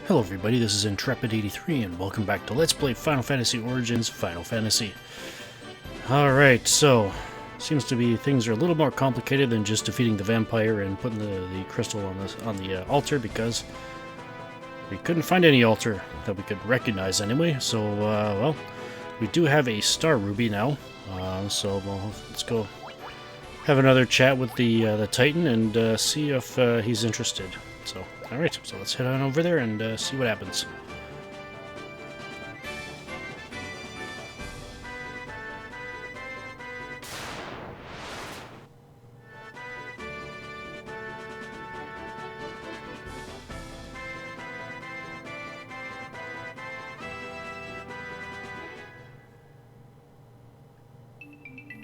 Hello everybody, this is Intrepid83 and welcome back to Let's Play Final Fantasy Origins Final Fantasy. Alright, so seems to be things are a little more complicated than just defeating the vampire and putting the crystal on the altar, because we couldn't find any altar that we could recognize anyway. So well, we do have a star ruby now, so let's go have another chat with the Titan and see if he's interested. So, alright, so let's head on over there and see what happens.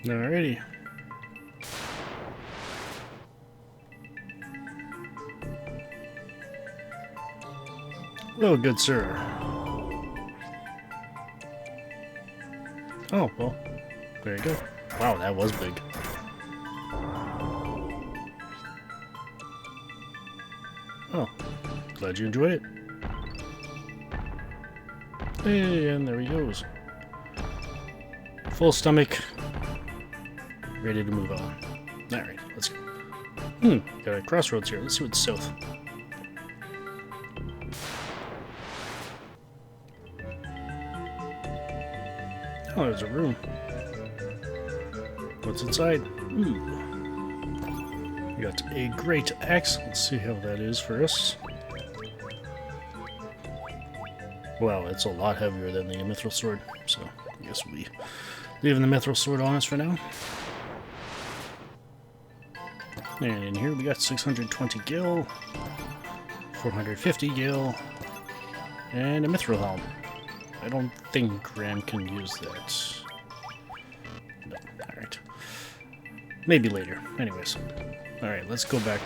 Alrighty. Hello, good sir. Oh, well, there you go. Wow, that was big. Oh, glad you enjoyed it. Hey, and there he goes. Full stomach, ready to move on. Alright, let's go. Got a crossroads here. Let's see what's south. Oh, there's a room. What's inside? Ooh. We got a great axe. Let's see how that is for us. Wow, it's a lot heavier than the mithril sword, so I guess we'll be leaving the mithril sword on us for now. And in here we got 620 gil, 450 gil, and a mithril helm. I don't think Gran can use that. No, alright. Maybe later. Anyways. Alright, let's go back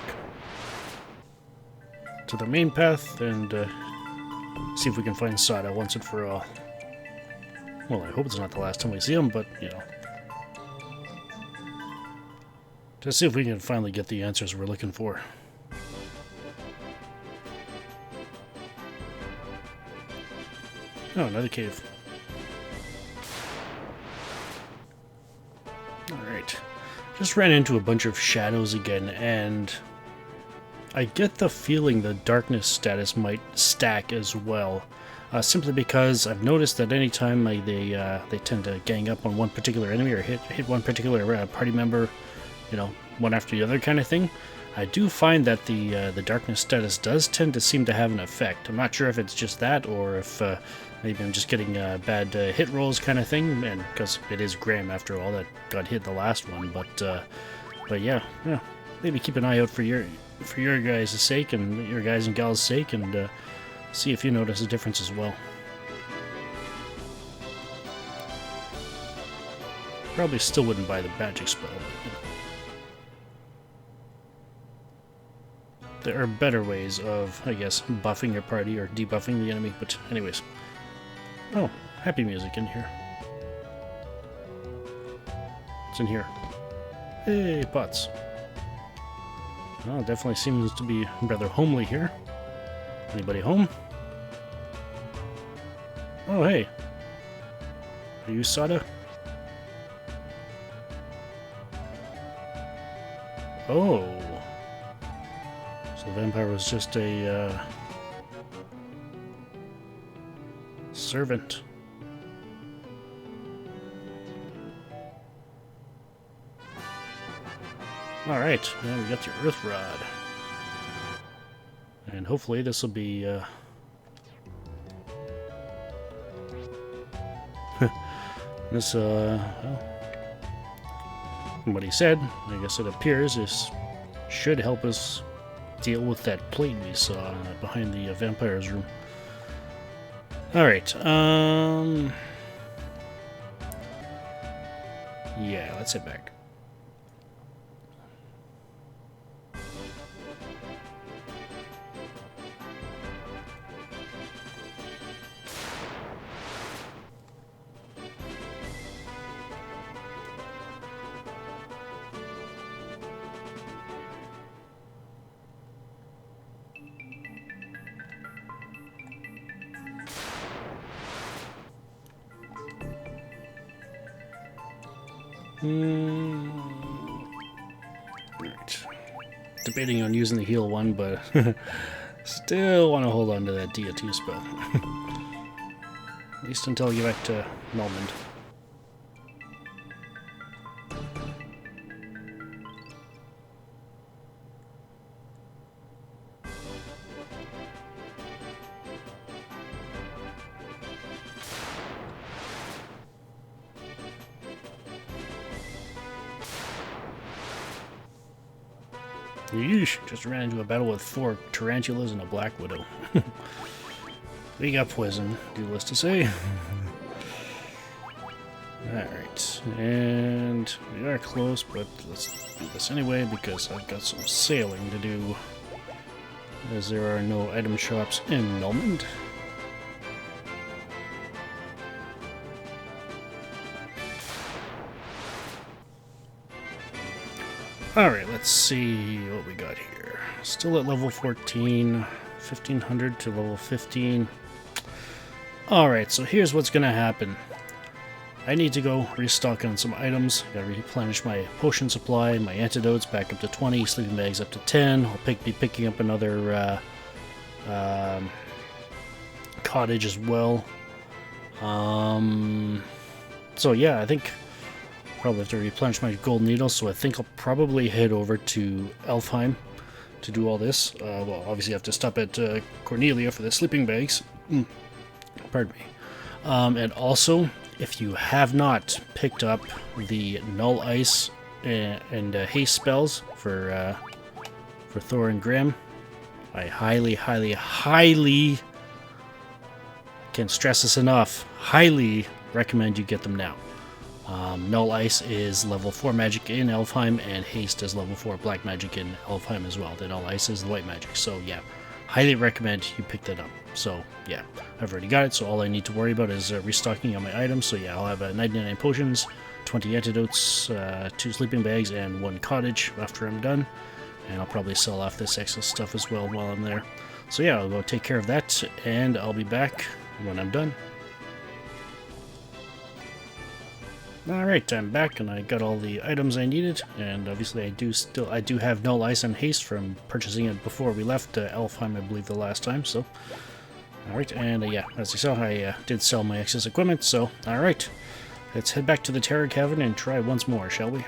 to the main path and see if we can find Sada once and for all. Well, I hope it's not the last time we see him, but, you know. Just see if we can finally get the answers we're looking for. Oh, another cave. Alright. Just ran into a bunch of shadows again, and I get the feeling the darkness status might stack as well. Simply because I've noticed that anytime they tend to gang up on one particular enemy or hit one particular party member, you know, one after the other kind of thing, I do find that the darkness status does tend to seem to have an effect. I'm not sure if it's just that or if maybe I'm just getting bad hit rolls kind of thing, and because it is Graham after all that got hit the last one. But yeah, maybe keep an eye out for your guys' sake and your guys and gals' sake, and see if you notice a difference as well. Probably still wouldn't buy the magic spell, but there are better ways of, I guess, buffing your party or debuffing the enemy. But anyways. Oh, happy music in here. What's in here? Hey, pots. Well, it definitely seems to be rather homely here. Anybody home? Oh, hey. Are you Sada? Oh. So the vampire was just a servant. Alright, now we got the earth rod. And hopefully this will be this well, from what he said, I guess it appears this should help us deal with that plate we saw behind the vampire's room. Alright, yeah, let's head back. Right. Debating on using the heal one, but still want to hold on to that Dia2 spell. At least until I get back to Melmond. Yeesh, just ran into a battle with 4 tarantulas and a black widow. We got poison, needless to say. Alright, and we are close, but let's do this anyway because I've got some sailing to do, as there are no item shops in Melmond. Alright, let's see what we got here. Still at level 14, 1500 to level 15. Alright, so here's what's gonna happen. I need to go restock on some items. Gotta replenish my potion supply, my antidotes back up to 20, sleeping bags up to 10. I'll be picking up another cottage as well. So yeah, I think probably have to replenish my gold needles, so I think I'll probably head over to Elfheim to do all this. Well, obviously I have to stop at Cornelia for the sleeping bags. Pardon me. And also, if you have not picked up the Null Ice and Haste spells for Thor and Grimm, I highly, highly, highly, can't stress this enough, highly recommend you get them now. Null Ice is level 4 magic in Elfheim, and Haste is level 4 black magic in Elfheim as well. The Null Ice is the white magic, so yeah, highly recommend you pick that up. So yeah, I've already got it, so all I need to worry about is restocking on my items. So yeah, I'll have 99 potions, 20 antidotes, 2 sleeping bags, and 1 cottage after I'm done. And I'll probably sell off this excess stuff as well while I'm there. So yeah, I'll go take care of that, and I'll be back when I'm done. Alright, I'm back and I got all the items I needed, and obviously I do have Null Ice and Haste from purchasing it before we left Elfheim, I believe, the last time, so. Alright, and yeah, as you saw, I did sell my excess equipment, so alright. Let's head back to the Terror Cavern and try once more, shall we?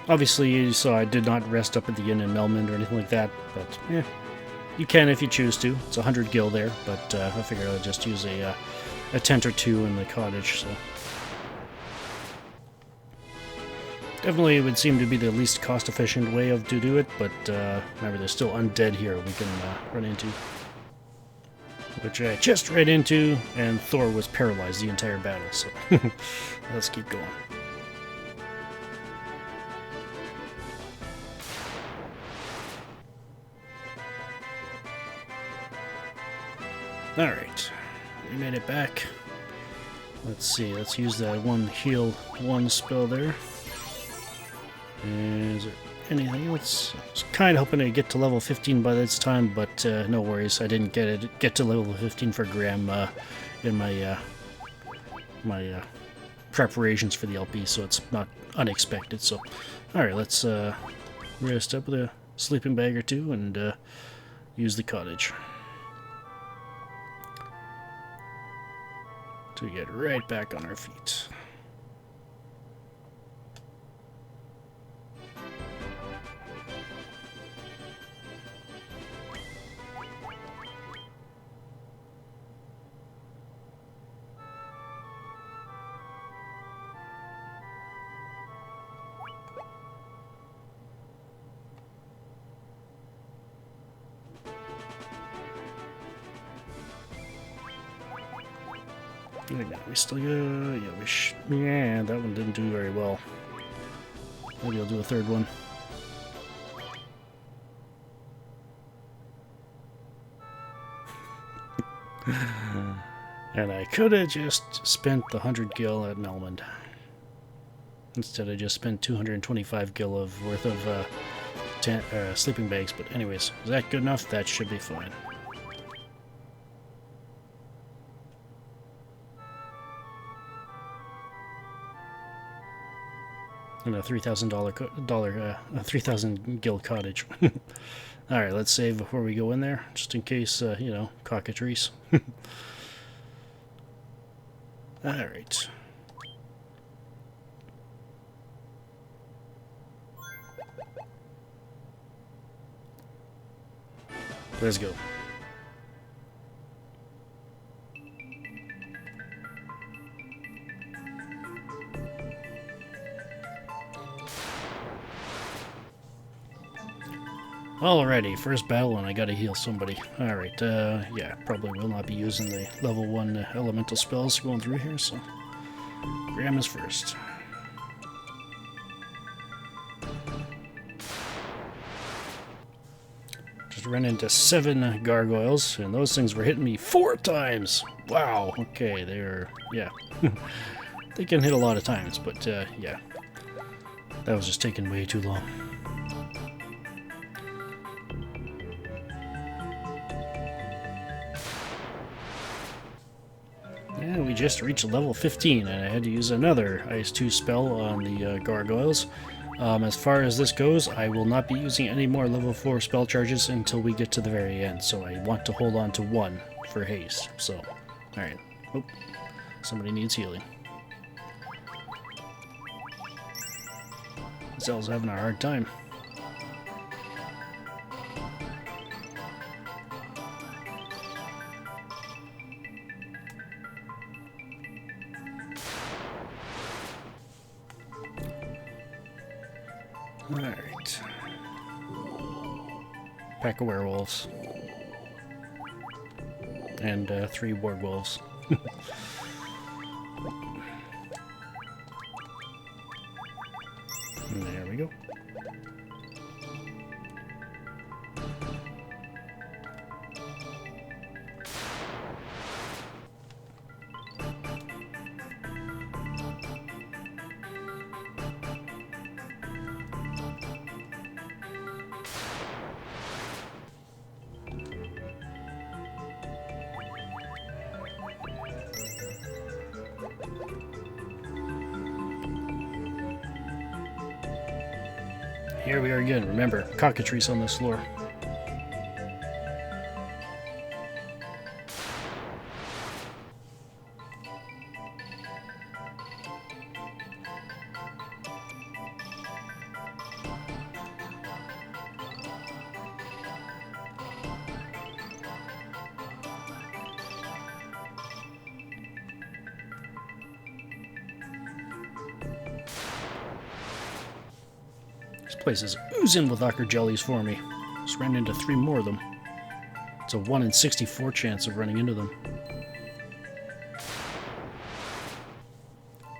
Obviously, you saw I did not rest up at the inn in Melmond or anything like that, but yeah. You can if you choose to. It's 100 gil there, but I figured I'd just use a tent or 2 in the cottage. So definitely it would seem to be the least cost-efficient way to do it, but remember, there's still undead here we can run into. Which I just ran into, and Thor was paralyzed the entire battle, so let's keep going. Alright, we made it back. Let's see, let's use that one heal 1 spell there. Is there anything else? I was kind of hoping to get to level 15 by this time, but no worries, I didn't get to level 15 for Graham in my preparations for the LP, so it's not unexpected. So, alright, let's rest up with a sleeping bag or 2 and use the cottage to get right back on our feet. Wait a minute, we still got... yeah, that one didn't do very well. Maybe I'll do a 3rd one. And I could have just spent the 100 gil at Melmond. Instead, I just spent 225 gil worth of sleeping bags. But anyways, is that good enough? That should be fine. And a $3,000 gil cottage. All right, let's save before we go in there, just in case, you know, cockatrice. All right. Let's go. Alrighty, first battle and I gotta heal somebody. Alright, yeah, probably will not be using the level 1 elemental spells going through here, so Graham is first. Just ran into 7 gargoyles, and those things were hitting me 4 times! Wow, okay, they're, yeah. They can hit a lot of times, but, yeah. That was just taking way too long. And we just reached level 15, and I had to use another Ice 2 spell on the gargoyles. As far as this goes, I will not be using any more level 4 spell charges until we get to the very end, so I want to hold on to 1 for haste. So, alright. Oh, somebody needs healing. Zell's having a hard time. Alright. Pack of werewolves. And 3 wargwolves. There we go. Here we are again. Remember, cockatrice on this floor. This place is oozing with ochre jellies for me. Just ran into 3 more of them. It's a 1 in 64 chance of running into them.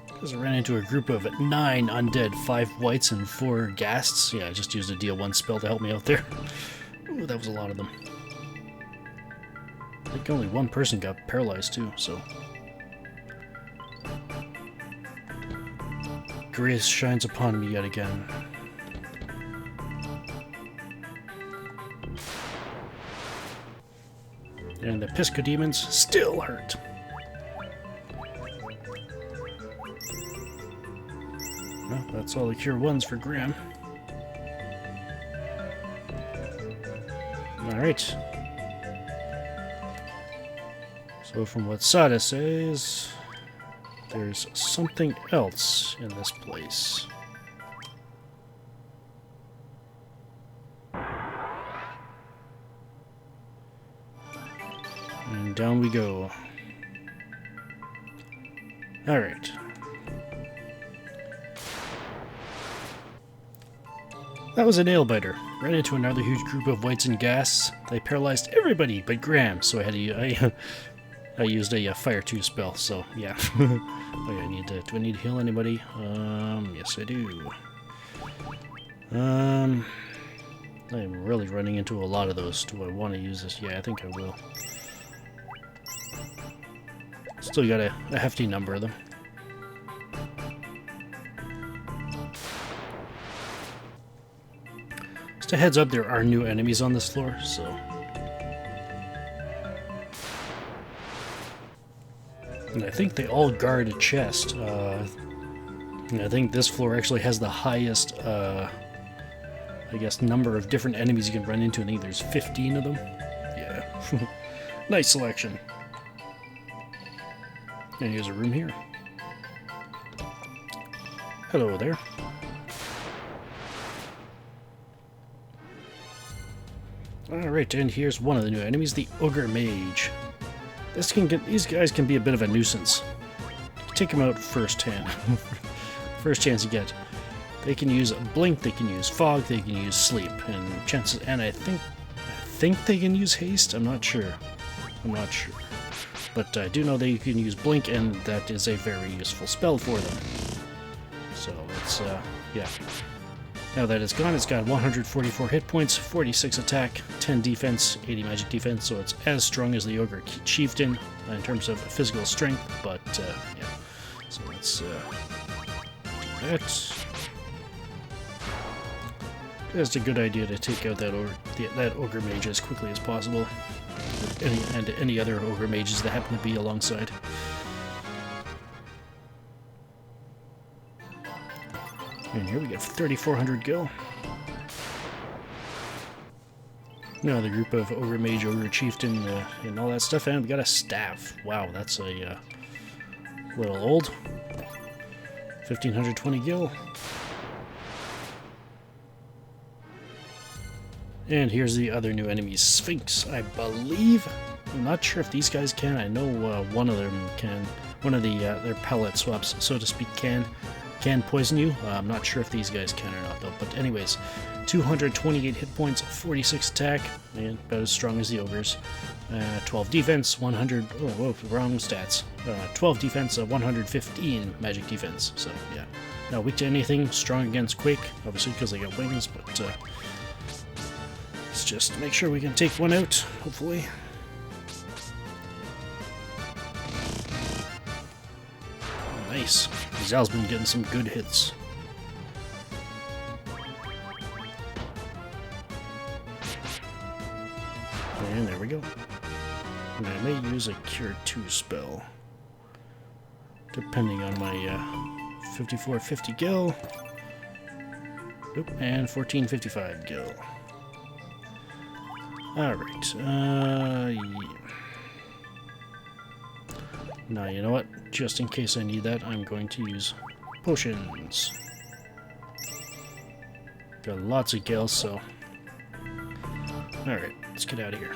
Because I ran into a group of 9 undead, 5 whites, and 4 ghasts. Yeah, I just used a deal 1 spell to help me out there. Ooh, that was a lot of them. I think only 1 person got paralyzed too, so... Grace shines upon me yet again. And the Pisco demons still hurt. Well, that's all the cure 1s for Graham. Alright. So from what Sada says, there's something else in this place. And down we go. Alright. That was a nail biter. Ran into another huge group of whites and gas. They paralyzed everybody but Graham, so I had to I used a fire 2 spell, so yeah. Oh yeah, do I need to heal anybody? Yes I do. I'm really running into a lot of those. Do I want to use this? Yeah, I think I will. Still got a hefty number of them. Just a heads up, there are new enemies on this floor, so... And I think they all guard a chest. And I think this floor actually has the highest, I guess, number of different enemies you can run into. I think there's 15 of them. Yeah. Nice selection. And here's a room here. Hello there. Alright, and here's one of the new enemies, the Ogre Mage. These guys can be a bit of a nuisance. Take them out firsthand. First chance you get. They can use blink, they can use fog, they can use sleep, and chances. And I think they can use haste. I'm not sure. But I do know that you can use blink, and that is a very useful spell for them. So it's yeah. Now that it's gone, it's got 144 hit points, 46 attack, 10 defense, 80 magic defense, so it's as strong as the Ogre Chieftain in terms of physical strength, but yeah. So let's do that. It's a good idea to take out that Ogre Mage as quickly as possible, and any other Ogre Mages that happen to be alongside. And here we get 3,400 gil. Now the group of Ogre Mage, Ogre Chieftain, and all that stuff, and we got a staff. Wow, that's a little old. 1,520 gil. And here's the other new enemy, Sphinx, I believe. I'm not sure if these guys can. I know one of them can. One of their palette swaps, so to speak, can poison you. I'm not sure if these guys can or not, though. But anyways, 228 hit points, 46 attack, and about as strong as the Ogres. 12 defense, 100... Oh, whoa, wrong stats. 12 defense, 115 magic defense. So, yeah. Now, weak to anything, strong against Quake, obviously because they got wings, but let's just make sure we can take one out, hopefully. Nice. Zal's been getting some good hits. And there we go. And I may use a Cure 2 spell, depending on my 5450 gil. Oop, and 1455 gil. Alright, yeah. Now, you know what? Just in case I need that, I'm going to use potions. Got lots of gil, so... Alright, let's get out of here.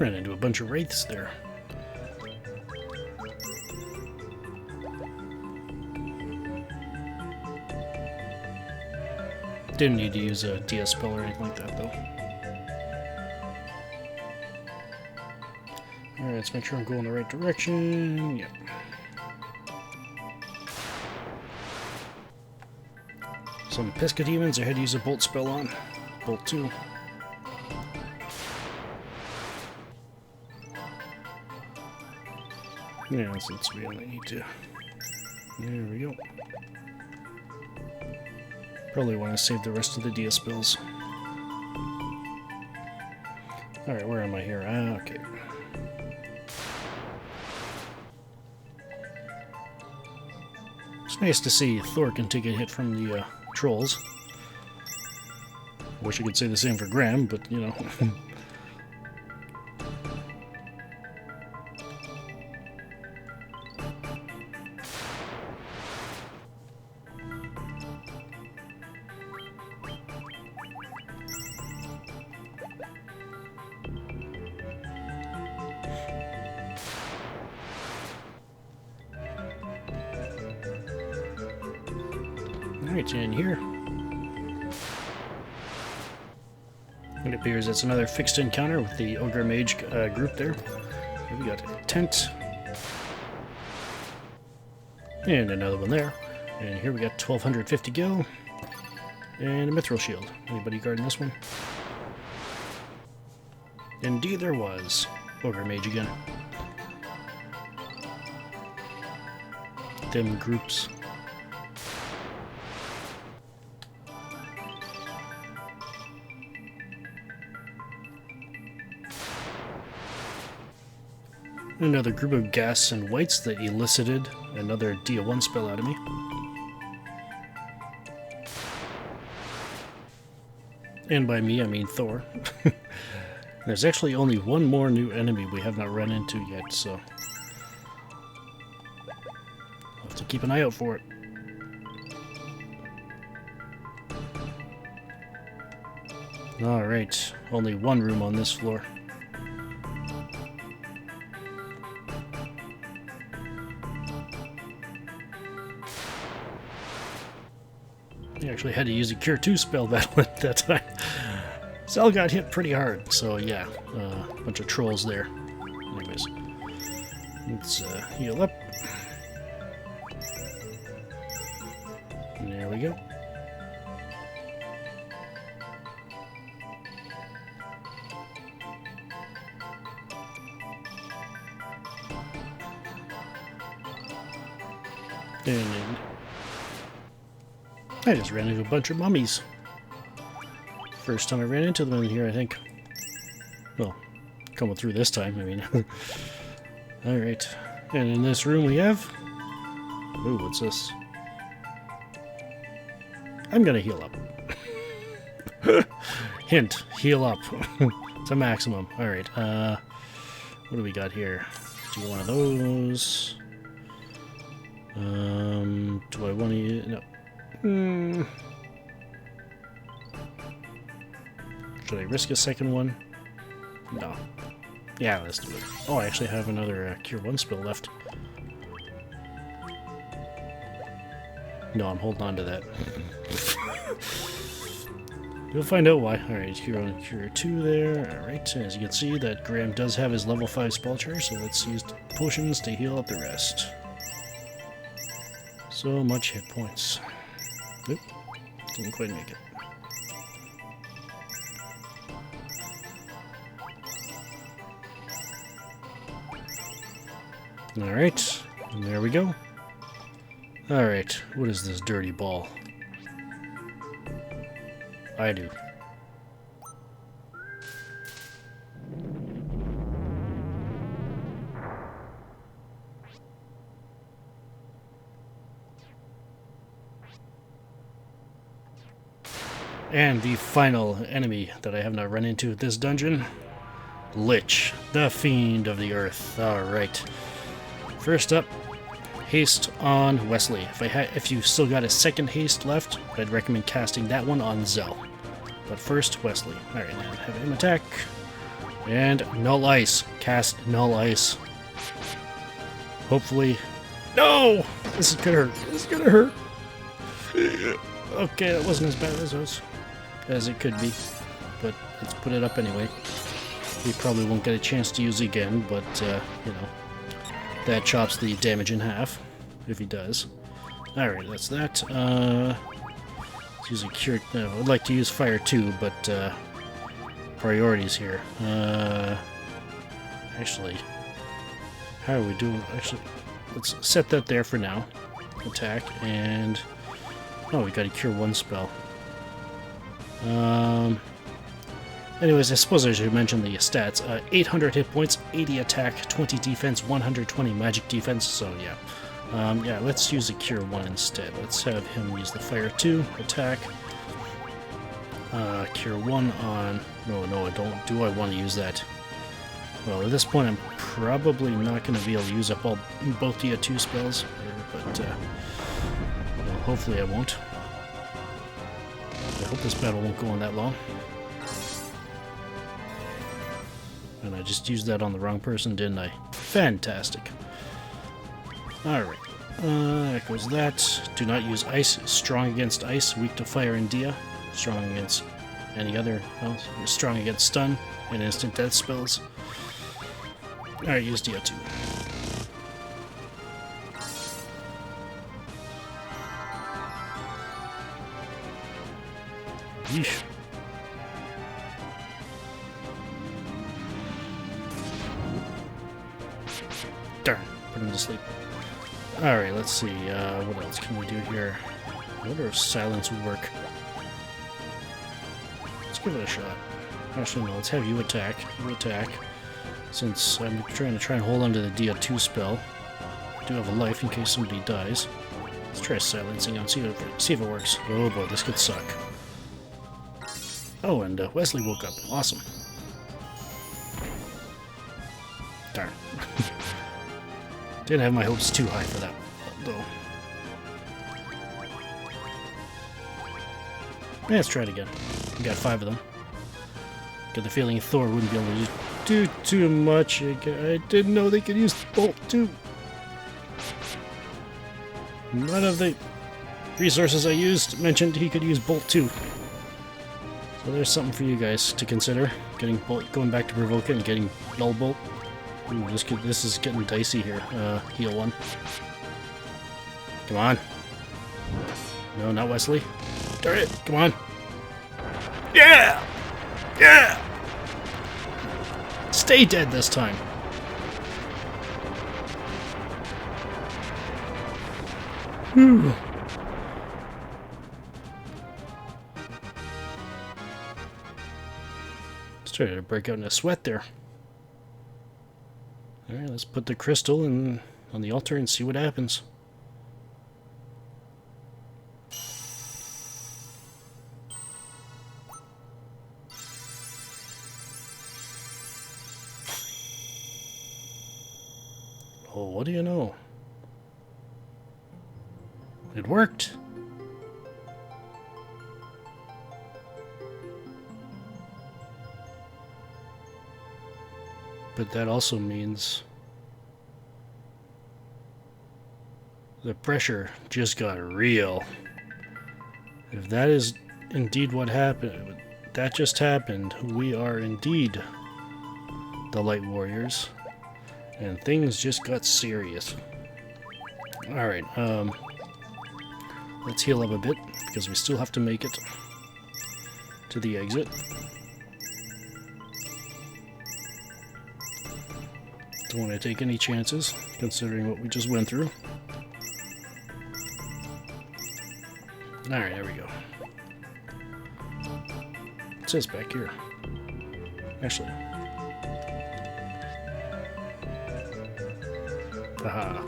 Ran into a bunch of wraiths there. Didn't need to use a DS spell or anything like that, though. Alright, let's make sure I'm going the right direction. Yep. Some Pisca Demons I had to use a Bolt spell on. Bolt 2. Yeah, since we only need to... There we go. Probably want to save the rest of the DS spells. Alright, where am I here? Ah, okay. It's nice to see Thor can take a hit from the trolls. Wish I could say the same for Graham, but you know. Alright, in here. It appears it's another fixed encounter with the Ogre Mage group there. Here we got a tent. And another one there. And here we got 1,250 gil. And a mithril shield. Anybody guarding this one? Indeed there was. Ogre Mage again. Them groups. Another group of gas and whites that elicited another Dia1 spell out of me. And by me, I mean Thor. There's actually only one more new enemy we have not run into yet, so I'll have to keep an eye out for it. Alright, only one room on this floor. I actually had to use a Cure 2 spell battle at that time. Cell got hit pretty hard, so yeah, a bunch of trolls there. Anyways, let's heal up. And there we go. And I just ran into a bunch of mummies. First time I ran into them in here, I think. Well, coming through this time, I mean. Alright. And in this room we have... Ooh, what's this? I'm gonna heal up. Hint, heal up. To maximum. Alright, what do we got here? Do one of those. Do I want to use... No. Should I risk a second one? No. Yeah, let's do it. Oh, I actually have another Cure 1 spell left. No, I'm holding on to that. You'll find out why. Alright, Cure 1, Cure 2 there. Alright, as you can see, that Graham does have his level 5 spell charge, so let's use potions to heal up the rest. So much hit points. Oop, didn't quite make it. Alright, and there we go. Alright, what is this dirty ball? I do. And the final enemy that I have not run into at this dungeon, Lich, the Fiend of the Earth. Alright. First up, haste on Wesley. If you still got a second haste left, I'd recommend casting that one on Zell. But first, Wesley. Alright, now have him attack. And Null Ice. Cast Null Ice. Hopefully... No! This is gonna hurt. This is gonna hurt. Okay, that wasn't as bad as it could be. But let's put it up anyway. We probably won't get a chance to use it again, but, you know, that chops the damage in half, if he does. Alright, that's that. Let's use a Cure... I'd like to use Fire too, but, priorities here. Actually, how are we doing? Actually, let's set that there for now. Attack, and... Oh, we got a Cure 1 spell. Anyways, I suppose I should mention the stats. 800 hit points, 80 attack, 20 defense, 120 magic defense, so yeah. Yeah, let's use a Cure 1 instead. Let's have him use the Fire 2, attack. Cure 1 on... No, I don't. Do I want to use that? Well, at this point, I'm probably not going to be able to use up both the 2 spells, but well, hopefully I won't. I hope this battle won't go on that long. And I just used that on the wrong person, didn't I? Fantastic. Alright. That goes that. Do not use ice. Strong against ice, weak to fire and Dia. Strong against any other. Well, strong against stun and instant death spells. Alright, use Dia 2. Yeesh. Darn, put him to sleep. Alright, let's see, what else can we do here? I wonder if silence would work. Let's give it a shot. Actually, no, let's have you attack. You attack. Since I'm trying to hold on to the Dia 2 spell. I do have a life in case somebody dies. Let's try silencing and see if it works. Oh boy, this could suck. Oh, and Wesley woke up. Awesome. Darn. Didn't have my hopes too high for that, though. Yeah, let's try it again. We got 5 of them. Got the feeling Thor wouldn't be able to do too much. I didn't know they could use Bolt too. None of the resources I used mentioned he could use Bolt 2. So there's something for you guys to consider. Getting Bolt, going back to Provoke it and getting Null Bolt. Ooh, this is getting dicey here. Heal 1. Come on. No, not Wesley. Darn it. Come on. Yeah! Yeah! Stay dead this time. Whew. Started to break out in a sweat there. Alright, let's put the crystal on the altar and see what happens. Oh, what do you know? It worked! But that also means the pressure just got real. If that is indeed what happened, that just happened, we are indeed the Light Warriors. And things just got serious. Alright, let's heal up a bit, because we still have to make it to the exit. Don't want to take any chances, considering what we just went through. Alright, there we go. It says back here. Actually. Aha.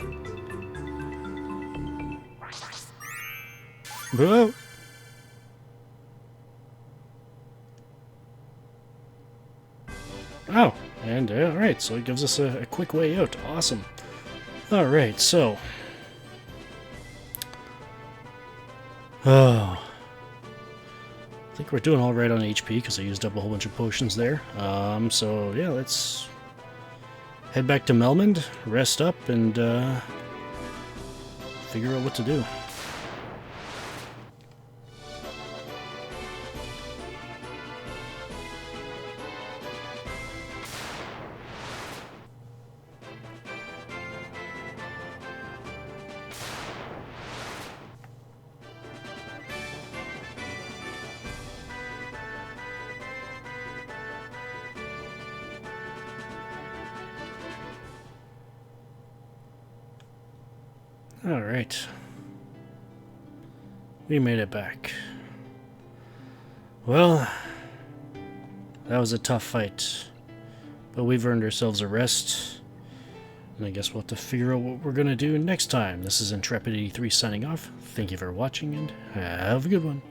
Whoa! Oh, and alright, so it gives us a quick way out. Awesome. Alright, so. Oh. I think we're doing alright on HP because I used up a whole bunch of potions there. So yeah, let's head back to Melmond, rest up, and figure out what to do. Alright. We made it back. Well, that was a tough fight. But we've earned ourselves a rest. And I guess we'll have to figure out what we're going to do next time. This is Intrepid83 signing off. Thank you for watching and have a good one.